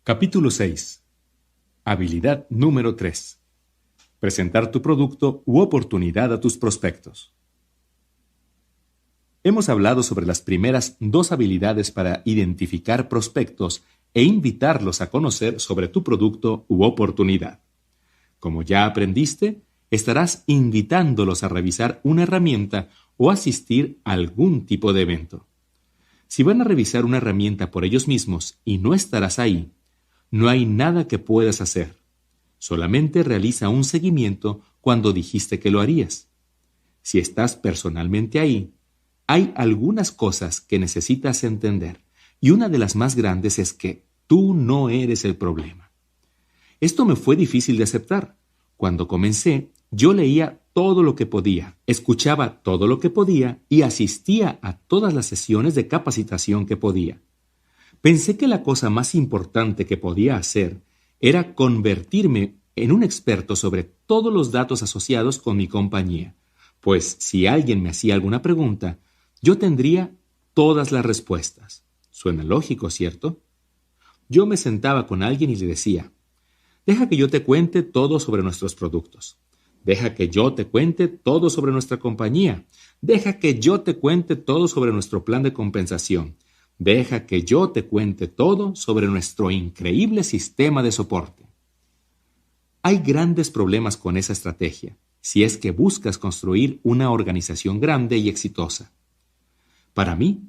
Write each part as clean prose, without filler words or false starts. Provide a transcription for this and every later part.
Capítulo 6. Habilidad número 3. Presentar tu producto u oportunidad a tus prospectos. Hemos hablado sobre las primeras dos habilidades para identificar prospectos e invitarlos a conocer sobre tu producto u oportunidad. Como ya aprendiste, estarás invitándolos a revisar una herramienta o asistir a algún tipo de evento. Si van a revisar una herramienta por ellos mismos y no estarás ahí, no hay nada que puedas hacer. Solamente realiza un seguimiento cuando dijiste que lo harías. Si estás personalmente ahí, hay algunas cosas que necesitas entender, y una de las más grandes es que tú no eres el problema. Esto me fue difícil de aceptar. Cuando comencé, yo leía todo lo que podía, escuchaba todo lo que podía y asistía a todas las sesiones de capacitación que podía. Pensé que la cosa más importante que podía hacer era convertirme en un experto sobre todos los datos asociados con mi compañía, pues si alguien me hacía alguna pregunta, yo tendría todas las respuestas. Suena lógico, ¿cierto? Yo me sentaba con alguien y le decía, deja que yo te cuente todo sobre nuestros productos. Deja que yo te cuente todo sobre nuestra compañía. Deja que yo te cuente todo sobre nuestro plan de compensación. Deja que yo te cuente todo sobre nuestro increíble sistema de soporte. Hay grandes problemas con esa estrategia, si es que buscas construir una organización grande y exitosa. Para mí,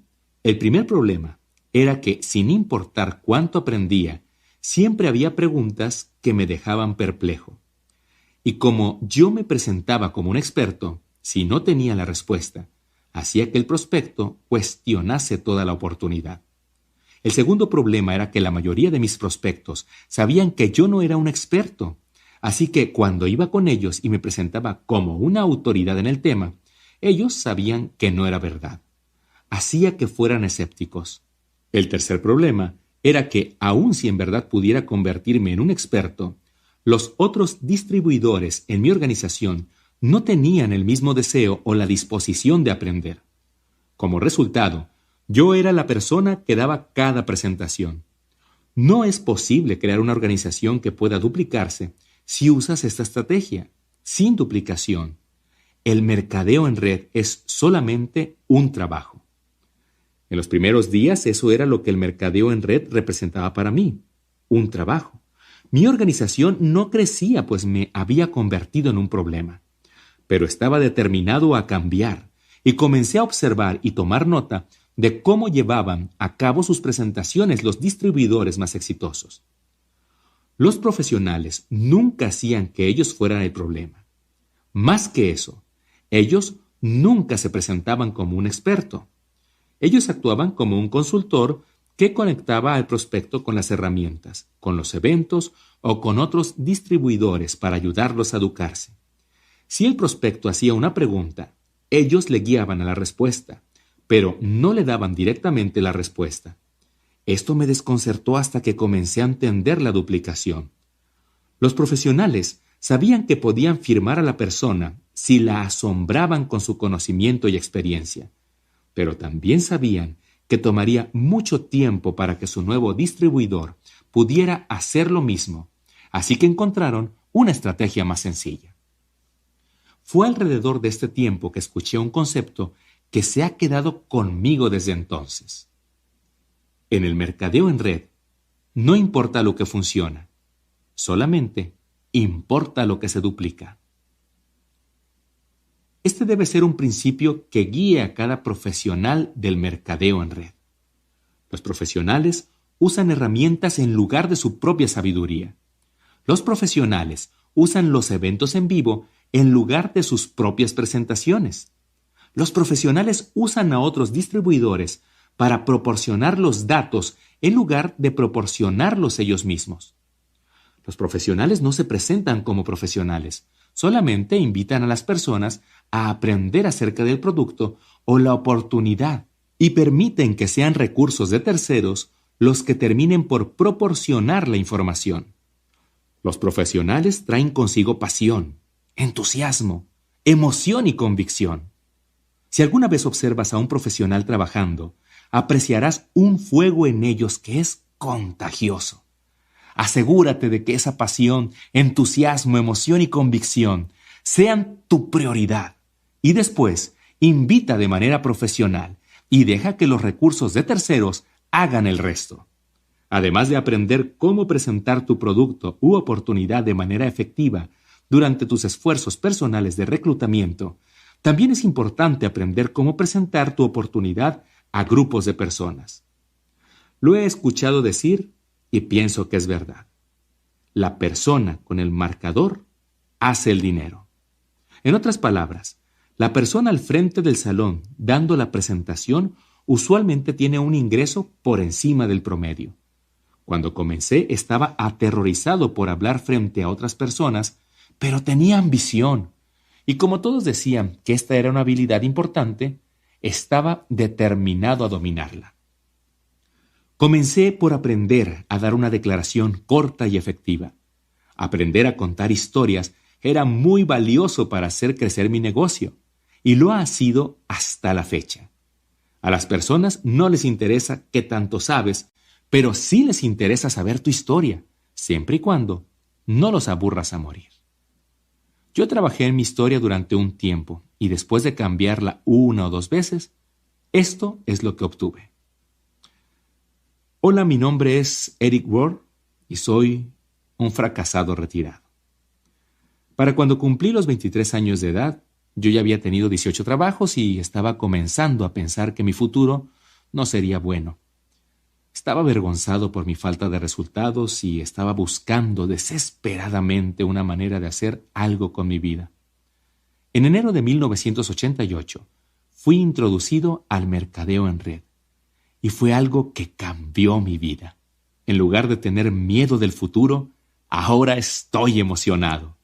el primer problema era que, sin importar cuánto aprendía, siempre había preguntas que me dejaban perplejo. Y como yo me presentaba como un experto, si no tenía la respuesta, hacía que el prospecto cuestionase toda la oportunidad. El segundo problema era que la mayoría de mis prospectos sabían que yo no era un experto, así que cuando iba con ellos y me presentaba como una autoridad en el tema, ellos sabían que no era verdad. Hacía que fueran escépticos. El tercer problema era que, aun si en verdad pudiera convertirme en un experto, los otros distribuidores en mi organización no tenían el mismo deseo o la disposición de aprender. Como resultado, yo era la persona que daba cada presentación. No es posible crear una organización que pueda duplicarse si usas esta estrategia, sin duplicación. El mercadeo en red es solamente un trabajo. En los primeros días eso era lo que el mercadeo en red representaba para mí, un trabajo. Mi organización no crecía pues me había convertido en un problema. Pero estaba determinado a cambiar y comencé a observar y tomar nota de cómo llevaban a cabo sus presentaciones los distribuidores más exitosos. Los profesionales nunca hacían que ellos fueran el problema. Más que eso, ellos nunca se presentaban como un experto. Ellos actuaban como un consultor que conectaba al prospecto con las herramientas, con los eventos o con otros distribuidores para ayudarlos a educarse. Si el prospecto hacía una pregunta, ellos le guiaban a la respuesta, pero no le daban directamente la respuesta. Esto me desconcertó hasta que comencé a entender la duplicación. Los profesionales sabían que podían firmar a la persona si la asombraban con su conocimiento y experiencia, pero también sabían que tomaría mucho tiempo para que su nuevo distribuidor pudiera hacer lo mismo, así que encontraron una estrategia más sencilla. Fue alrededor de este tiempo que escuché un concepto que se ha quedado conmigo desde entonces. En el mercadeo en red, no importa lo que funciona, solamente importa lo que se duplica. Este debe ser un principio que guíe a cada profesional del mercadeo en red. Los profesionales usan herramientas en lugar de su propia sabiduría. Los profesionales usan los eventos en vivo en lugar de sus propias presentaciones. Los profesionales usan a otros distribuidores para proporcionar los datos en lugar de proporcionarlos ellos mismos. Los profesionales no se presentan como profesionales, solamente invitan a las personas a aprender acerca del producto o la oportunidad y permiten que sean recursos de terceros los que terminen por proporcionar la información. Los profesionales traen consigo pasión, entusiasmo, emoción y convicción. Si alguna vez observas a un profesional trabajando, apreciarás un fuego en ellos que es contagioso. Asegúrate de que esa pasión, entusiasmo, emoción y convicción sean tu prioridad. Y después, invita de manera profesional y deja que los recursos de terceros hagan el resto. Además de aprender cómo presentar tu producto u oportunidad de manera efectiva durante tus esfuerzos personales de reclutamiento, también es importante aprender cómo presentar tu oportunidad a grupos de personas. Lo he escuchado decir y pienso que es verdad. La persona con el marcador hace el dinero. En otras palabras, la persona al frente del salón dando la presentación usualmente tiene un ingreso por encima del promedio. Cuando comencé estaba aterrorizado por hablar frente a otras personas, pero tenía ambición. Y como todos decían que esta era una habilidad importante, estaba determinado a dominarla. Comencé por aprender a dar una declaración corta y efectiva. Aprender a contar historias era muy valioso para hacer crecer mi negocio, y lo ha sido hasta la fecha. A las personas no les interesa qué tanto sabes, pero sí les interesa saber tu historia, siempre y cuando no los aburras a morir. Yo trabajé en mi historia durante un tiempo y después de cambiarla 1 o 2 veces, esto es lo que obtuve. Hola, mi nombre es Eric Ward y soy un fracasado retirado. Para cuando cumplí los 23 años de edad, yo ya había tenido 18 trabajos y estaba comenzando a pensar que mi futuro no sería bueno. Estaba avergonzado por mi falta de resultados y estaba buscando desesperadamente una manera de hacer algo con mi vida. En enero de 1988 fui introducido al mercadeo en red y fue algo que cambió mi vida. En lugar de tener miedo del futuro, ahora estoy emocionado.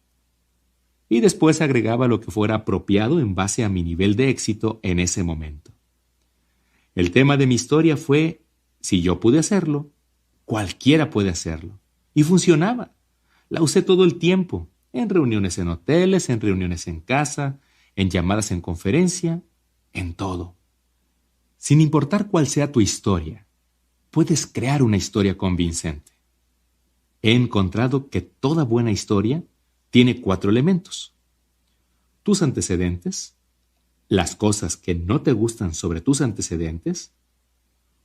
Y después agregaba lo que fuera apropiado en base a mi nivel de éxito en ese momento. El tema de mi historia fue: si yo pude hacerlo, cualquiera puede hacerlo. Y funcionaba. La usé todo el tiempo, en reuniones en hoteles, en reuniones en casa, en llamadas en conferencia, en todo. Sin importar cuál sea tu historia, puedes crear una historia convincente. He encontrado que toda buena historia tiene 4 elementos: tus antecedentes, las cosas que no te gustan sobre tus antecedentes,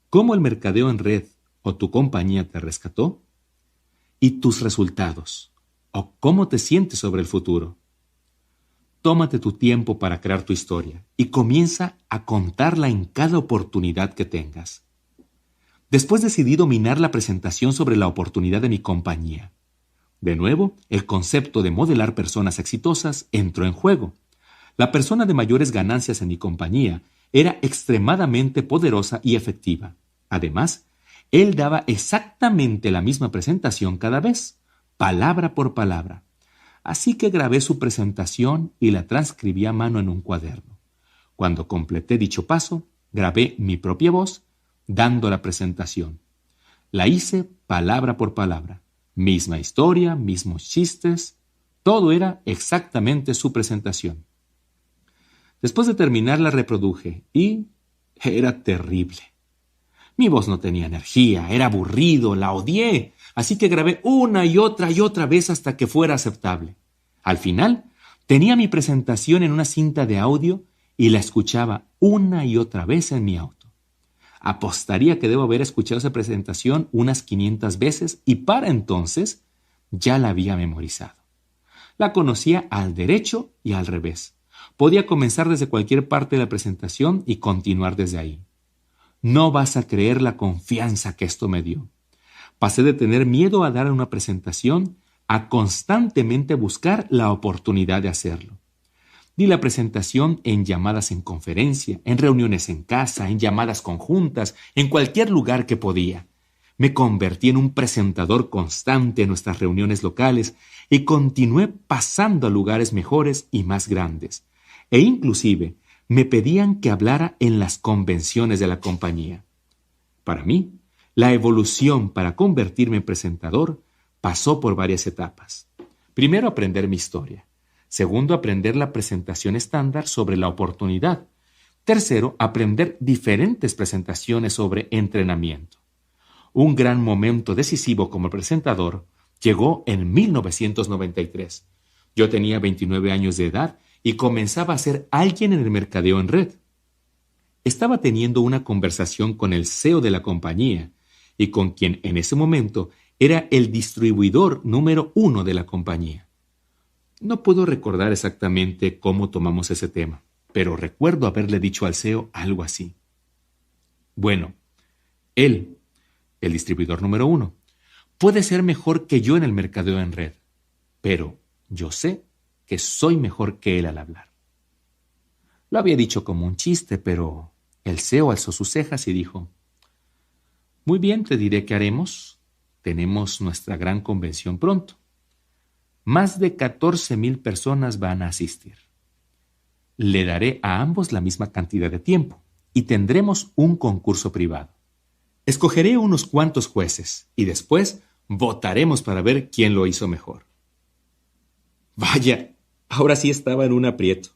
cómo el mercadeo en red o tu compañía te rescató, y tus resultados, o cómo te sientes sobre el futuro. Tómate tu tiempo para crear tu historia y comienza a contarla en cada oportunidad que tengas. Después decidí dominar la presentación sobre la oportunidad de mi compañía. De nuevo, el concepto de modelar personas exitosas entró en juego. La persona de mayores ganancias en mi compañía era extremadamente poderosa y efectiva. Además, él daba exactamente la misma presentación cada vez, palabra por palabra. Así que grabé su presentación y la transcribí a mano en un cuaderno. Cuando completé dicho paso, grabé mi propia voz dando la presentación. La hice palabra por palabra. Misma historia, mismos chistes, todo era exactamente su presentación. Después de terminar la reproduje y era terrible. Mi voz no tenía energía, era aburrido, la odié, así que grabé una y otra vez hasta que fuera aceptable. Al final, tenía mi presentación en una cinta de audio y la escuchaba una y otra vez en mi auto. Apostaría que debo haber escuchado esa presentación unas 500 veces y para entonces ya la había memorizado. La conocía al derecho y al revés. Podía comenzar desde cualquier parte de la presentación y continuar desde ahí. No vas a creer la confianza que esto me dio. Pasé de tener miedo a dar una presentación a constantemente buscar la oportunidad de hacerlo. Di la presentación en llamadas en conferencia, en reuniones en casa, en llamadas conjuntas, en cualquier lugar que podía. Me convertí en un presentador constante en nuestras reuniones locales y continué pasando a lugares mejores y más grandes. E inclusive me pedían que hablara en las convenciones de la compañía. Para mí, la evolución para convertirme en presentador pasó por varias etapas. Primero, aprender mi historia. Segundo, aprender la presentación estándar sobre la oportunidad. Tercero, aprender diferentes presentaciones sobre entrenamiento. Un gran momento decisivo como presentador llegó en 1993. Yo tenía 29 años de edad y comenzaba a ser alguien en el mercadeo en red. Estaba teniendo una conversación con el CEO de la compañía y con quien en ese momento era el distribuidor número 1 de la compañía. No puedo recordar exactamente cómo tomamos ese tema, pero recuerdo haberle dicho al CEO algo así. Bueno, él, el distribuidor número 1, puede ser mejor que yo en el mercadeo en red, pero yo sé que soy mejor que él al hablar. Lo había dicho como un chiste, pero el CEO alzó sus cejas y dijo: muy bien, te diré qué haremos. Tenemos nuestra gran convención pronto. Más de 14,000 personas van a asistir. Le daré a ambos la misma cantidad de tiempo y tendremos un concurso privado. Escogeré unos cuantos jueces y después votaremos para ver quién lo hizo mejor. Vaya, ahora sí estaba en un aprieto.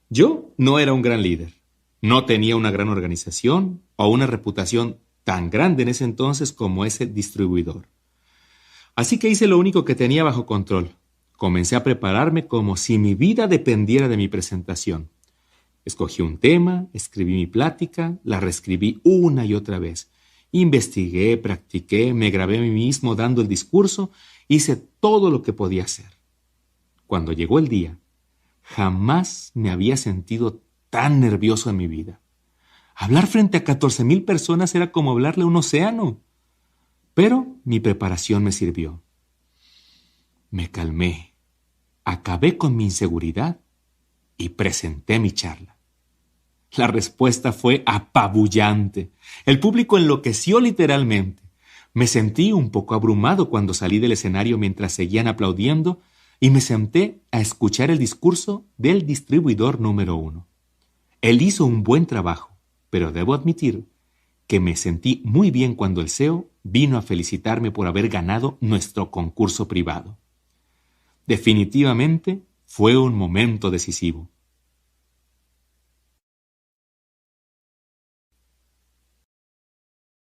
Yo no era un gran líder. No tenía una gran organización o una reputación tan grande en ese entonces como ese distribuidor. Así que hice lo único que tenía bajo control. Comencé a prepararme como si mi vida dependiera de mi presentación. Escogí un tema, escribí mi plática, la reescribí una y otra vez. Investigué, practiqué, me grabé a mí mismo dando el discurso, hice todo lo que podía hacer. Cuando llegó el día, jamás me había sentido tan nervioso en mi vida. Hablar frente a 14,000 personas era como hablarle a un océano. Pero mi preparación me sirvió. Me calmé, acabé con mi inseguridad y presenté mi charla. La respuesta fue apabullante. El público enloqueció literalmente. Me sentí un poco abrumado cuando salí del escenario mientras seguían aplaudiendo y me senté a escuchar el discurso del distribuidor número 1. Él hizo un buen trabajo, pero debo admitir que me sentí muy bien cuando el CEO vino a felicitarme por haber ganado nuestro concurso privado. Definitivamente fue un momento decisivo.